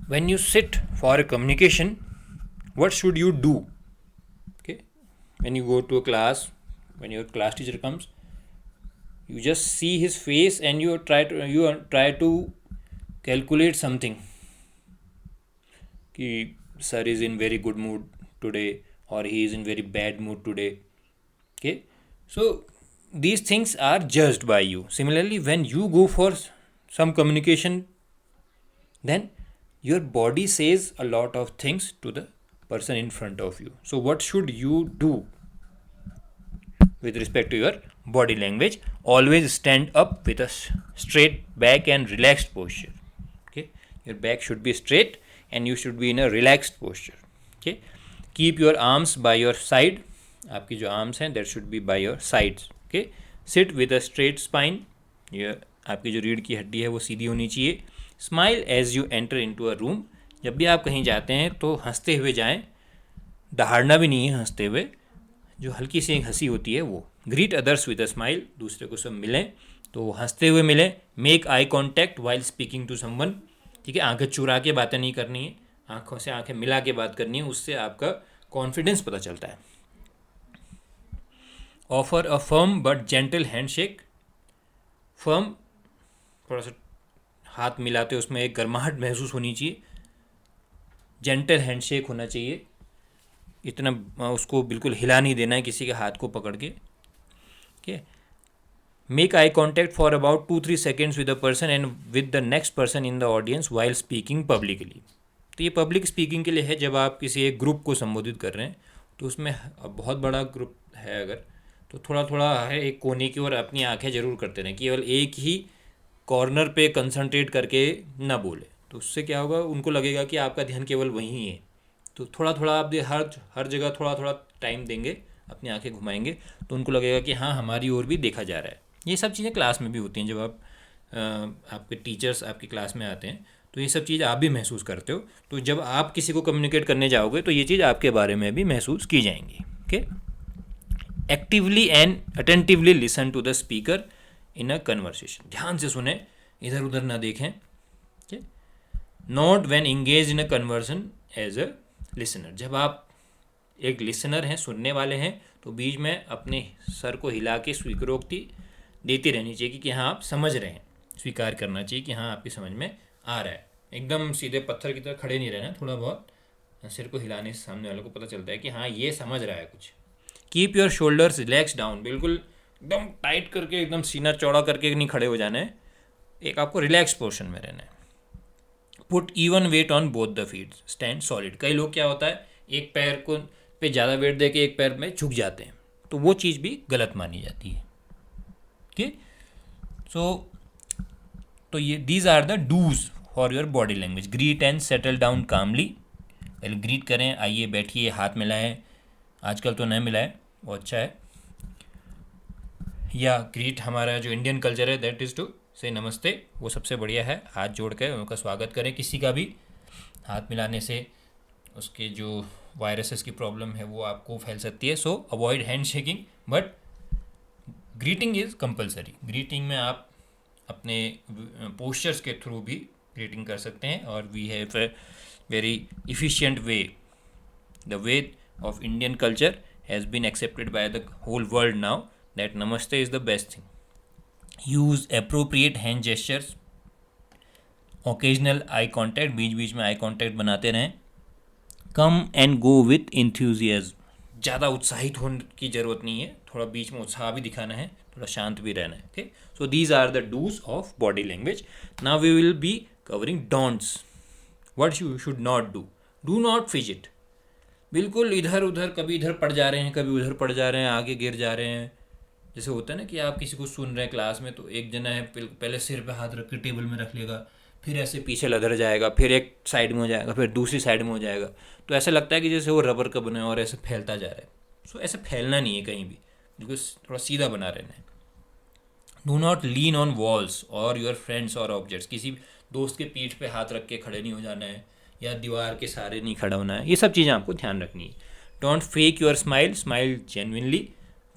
when you sit for a communication, what should you do? Okay, when you go to a class, when your class teacher comes, you just see his face and you try to calculate something कि sir is in very good mood today or he is in very bad mood today. Okay, so these things are judged by you. Similarly, when you go for some communication, then your body says a lot of things to the person in front of you. So what should you do with respect to your body language? Always stand up with a straight back and relaxed posture. Okay, your back should be straight and you should be in a relaxed posture. Okay, keep your arms by your side. आपकी जो arms हैं that should be by your sides. Okay, sit with a straight spine. ये आपकी जो रीढ़ की हड्डी है वो सीधी होनी चाहिए. Smile as you enter into a room. जब भी आप कहीं जाते हैं तो हंसते हुए जाएं, दहाड़ना भी नहीं है हंसते हुए, जो हल्की सी हंसी होती है वो. Greet others with a smile, दूसरे को सब मिलें तो हंसते हुए मिलें. Make eye contact while speaking to someone, ठीक है, आंखें चुरा के बातें नहीं करनी है, आंखों से आंखें मिला के बात करनी है, उससे आपका कॉन्फिडेंस पता चलता है. Offer a firm but gentle handshake. Firm, थोड़ा सा हाथ मिलाते उसमें एक गर्माहट महसूस होनी चाहिए. जेंटल हैंडशेक होना चाहिए, इतना उसको बिल्कुल हिला नहीं देना है किसी के हाथ को पकड़ के. Okay. Make eye contact for about 2-3 seconds with a person and with the next person in the audience while speaking publicly. तो ये पब्लिक स्पीकिंग के लिए है. जब आप किसी एक ग्रुप को संबोधित कर रहे हैं तो उसमें बहुत बड़ा ग्रुप है अगर, तो थोड़ा थोड़ा है एक कोने की ओर अपनी आंखें जरूर करते रहें, केवल एक ही कॉर्नर पे कंसंट्रेट करके ना बोले, तो उससे क्या होगा, उनको लगेगा कि आपका ध्यान केवल वहीं है. तो थोड़ा थोड़ा आप हर जगह थोड़ा थोड़ा टाइम देंगे अपनी आंखें घुमाएंगे तो उनको लगेगा कि हाँ हमारी ओर भी देखा जा रहा है। ये सब चीज़ें क्लास में भी होती हैं, जब आपके टीचर्स आपकी क्लास में आते हैं तो ये सब चीज़ आप भी महसूस करते हो। तो जब आप किसी को कम्युनिकेट करने जाओगे तो ये चीज़ आपके बारे में भी महसूस की जाएंगी। Okay, actively and attentively listen to the speaker in a conversation, ध्यान से सुने, इधर उधर ना देखें। Okay, not when engage in a conversation as a listener, जब आप एक लिसनर हैं, सुनने वाले हैं, तो बीच में अपने सर को हिला के स्वीकारोक्ति देती रहनी चाहिए कि हाँ आप समझ रहे हैं, स्वीकार करना चाहिए कि हाँ आपकी समझ में आ रहा है। एकदम सीधे पत्थर की तरह खड़े नहीं रहना, थोड़ा बहुत सिर को हिलाने से सामने वाले को पता चलता है कि हाँ ये समझ रहा है कुछ। Keep your shoulders relax down, बिल्कुल एकदम टाइट करके, एकदम सीना चौड़ा करके नहीं खड़े हो जाना है, एक आपको रिलैक्स पोर्शन में रहना है। Put even weight on both the feet, stand solid. कई लोग क्या होता है, एक पैर को पे ज़्यादा वेट दे के एक पैर में झुक जाते हैं, तो वो चीज़ भी गलत मानी जाती है। ओके, सो तो ये these are the do's for your body language. Greet and settle down calmly, पहले ग्रीट करें, आइए बैठिए, हाथ मिलाएं, आजकल तो नहीं मिलाएं, वो अच्छा है। या ग्रीट, हमारा जो इंडियन कल्चर है दैट इज़ टू से नमस्ते, वो सबसे बढ़िया है, हाथ जोड़ कर उनका स्वागत करें। किसी का भी हाथ मिलाने से उसके जो वायरसेस की प्रॉब्लम है वो आपको फैल सकती है, सो avoid hand shaking, but greeting is compulsory. Greeting में आप अपने पोस्चर्स के थ्रू भी ग्रीटिंग कर सकते हैं, और we have a very efficient way, the way of Indian culture has been accepted by the whole world now that namaste is the best thing. Use appropriate hand gestures, occasional eye contact, बीच बीच में eye contact बनाते रहें। Come and go with enthusiasm, ज़्यादा उत्साहित होने की ज़रूरत नहीं है, थोड़ा बीच में उत्साह भी दिखाना है, थोड़ा शांत भी रहना है। Okay, so these are the dos of body language. Now we will be covering don'ts, what you should not do. Do not fidget, बिल्कुल इधर उधर, कभी इधर पड़ जा रहे हैं, कभी उधर पड़ जा रहे हैं, आगे गिर जा रहे हैं। जैसे होता है ना कि आप किसी को सुन रहे हैं क्लास में, तो एक जना है पहले सिर पे हाथ रख के टेबल में रख लेगा, फिर ऐसे पीछे लधर जाएगा, फिर एक साइड में हो जाएगा, फिर दूसरी साइड में हो जाएगा, तो ऐसा लगता है कि जैसे वो रबर का बना है और ऐसे फैलता जा रहा है। सो ऐसे फैलना नहीं है कहीं भी, बिल्कुल थोड़ा सीधा बना रहना है। Do not lean on walls और योर फ्रेंड्स और ऑब्जेक्ट्स, किसी दोस्त के पीठ पे हाथ रख के खड़े नहीं हो जाना है, या दीवार के सहारे नहीं खड़ा होना है, ये सब चीज़ें आपको ध्यान रखनी है। Don't fake your smile, smile genuinely,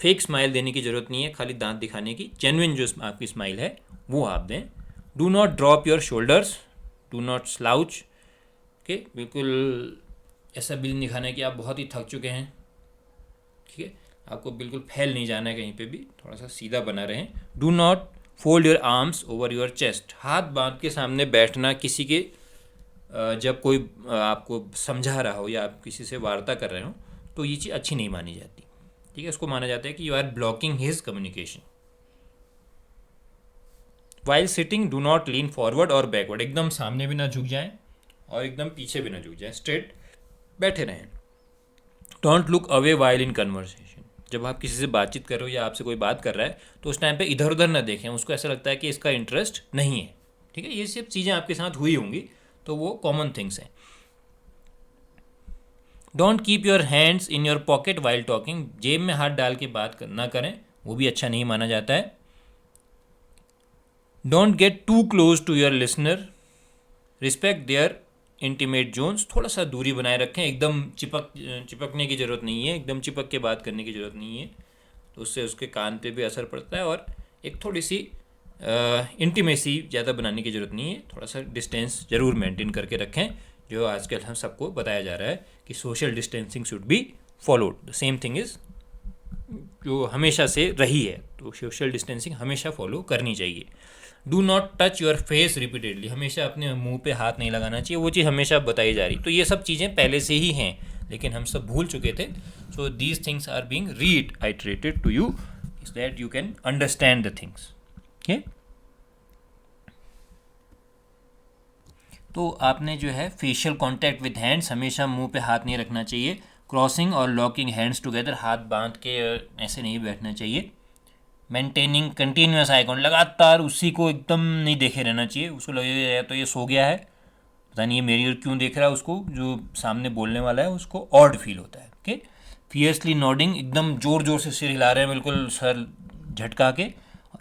fake smile देने की ज़रूरत नहीं है, खाली दांत दिखाने की। जेन्युइन जो आपकी स्माइल है वो आप दें। Do not drop your shoulders, do not slouch, okay, बिल्कुल ऐसा बिल नहीं दिखाना है कि आप बहुत ही थक चुके हैं, ठीक है, आपको बिल्कुल फैल नहीं जाना है कहीं पे भी, थोड़ा सा सीधा बना रहें। Do not fold your arms over your chest, हाथ बांध के सामने बैठना किसी के, जब कोई आपको समझा रहा हो या आप किसी से वार्ता कर रहे हो, तो ये चीज़ अच्छी नहीं मानी जाती, ठीक है। उसको माना जाता है कि you are blocking his communication. While sitting, do not lean forward और बैकवर्ड, एकदम सामने भी ना झुक जाएं और एकदम पीछे भी ना झुक जाएं, स्ट्रेट बैठे रहें। Don't look away while in conversation, जब आप किसी से बातचीत कर रहे हो या आपसे कोई बात कर रहा है तो उस टाइम पे इधर उधर ना देखें, उसको ऐसा लगता है कि इसका इंटरेस्ट नहीं है, ठीक है। ये सब चीज़ें आपके साथ हुई होंगी, तो वो कॉमन थिंग्स हैं। Don't keep your hands in your pocket while talking, जेब में हाथ डाल के बात ना करें, वो भी अच्छा नहीं माना जाता है। Don't get too close to your listener, respect their intimate zones, थोड़ा सा दूरी बनाए रखें, एकदम चिपकने की ज़रूरत नहीं है, एकदम चिपक के बात करने की ज़रूरत नहीं है, तो उससे उसके कान पे भी असर पड़ता है। और एक थोड़ी सी इंटीमेसी ज़्यादा बनाने की ज़रूरत नहीं है, थोड़ा सा डिस्टेंस ज़रूर मेंटेन करके रखें, जो आजकल हम सबको बताया जा रहा है कि social distancing should be followed. The same thing is जो हमेशा से रही है, तो सोशल डिस्टेंसिंग हमेशा फॉलो करनी चाहिए। Do not touch your face repeatedly, हमेशा अपने मुंह पे हाथ नहीं लगाना चाहिए, वो चीज़ हमेशा बताई जा रही। तो ये सब चीज़ें पहले से ही हैं, लेकिन हम सब भूल चुके थे। So these things are being reiterated to you so that you can understand the things. Okay, तो आपने जो है फेशियल कॉन्टैक्ट विद हैंड्स, हमेशा मुंह पे हाथ नहीं रखना चाहिए। क्रॉसिंग और लॉकिंग हैंड्स टुगेदर, हाथ बांध के ऐसे नहीं बैठना चाहिए। मेंटेनिंग कंटिन्यूस आई कॉन्टैक्ट, लगातार उसी को एकदम नहीं देखे रहना चाहिए, उसको लगेगा तो ये सो गया है, पता नहीं ये मेरी ओर क्यों देख रहा है, उसको जो सामने बोलने वाला है उसको ऑड फील होता है। ओके, फियर्सली नॉडिंग, एकदम जोर जोर से सिर हिला रहे हैं, बिल्कुल सर झटका के,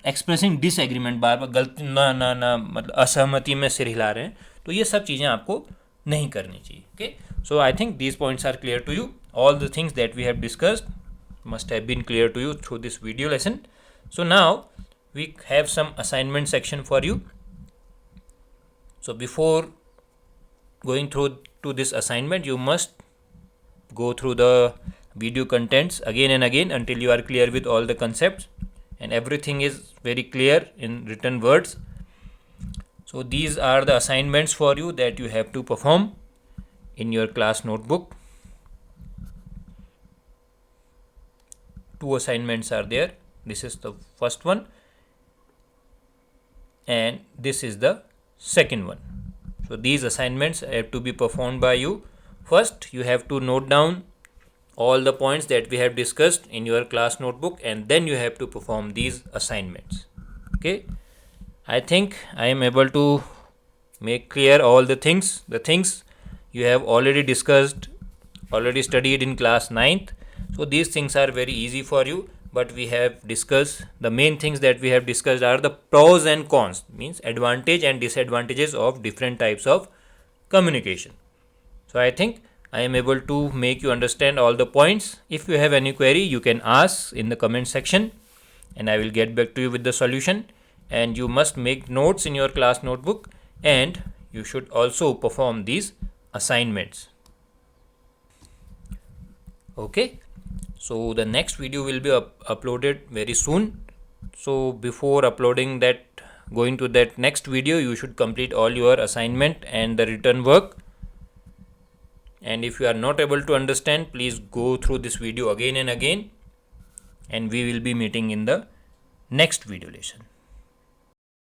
एक्सप्रेसिंग डिसएग्रीमेंट, बार बार गलती ना ना ना मतलब असहमति में सिर हिला रहे हैं, तो ये सब चीज़ें आपको नहीं करनी चाहिए. Okay, so I think these points are clear to you. All the things that we have discussed must have been clear to you through this video lesson. So now we have some assignment section for you. So before going through to this assignment, you must go through the video contents again and again until you are clear with all the concepts and everything is very clear in written words. So these are the assignments for you that you have to perform in your class notebook. 2 assignments are there. This is the first one and this is the second one. So these assignments have to be performed by you. First, you have to note down all the points that we have discussed in your class notebook and then you have to perform these assignments. Okay, I think I am able to make clear all the things you have already discussed, already studied in class 9th. So these things are very easy for you, but we have discussed the main things that we have discussed are the pros and cons, means advantage and disadvantages of different types of communication. So I think I am able to make you understand all the points. If you have any query, you can ask in the comment section and I will get back to you with the solution. And you must make notes in your class notebook and you should also perform these assignments. Okay, so the next video will be uploaded very soon. So before uploading that, going to that next video, you should complete all your assignment and the written work. And if you are not able to understand, please go through this video again and again and we will be meeting in the next video lesson.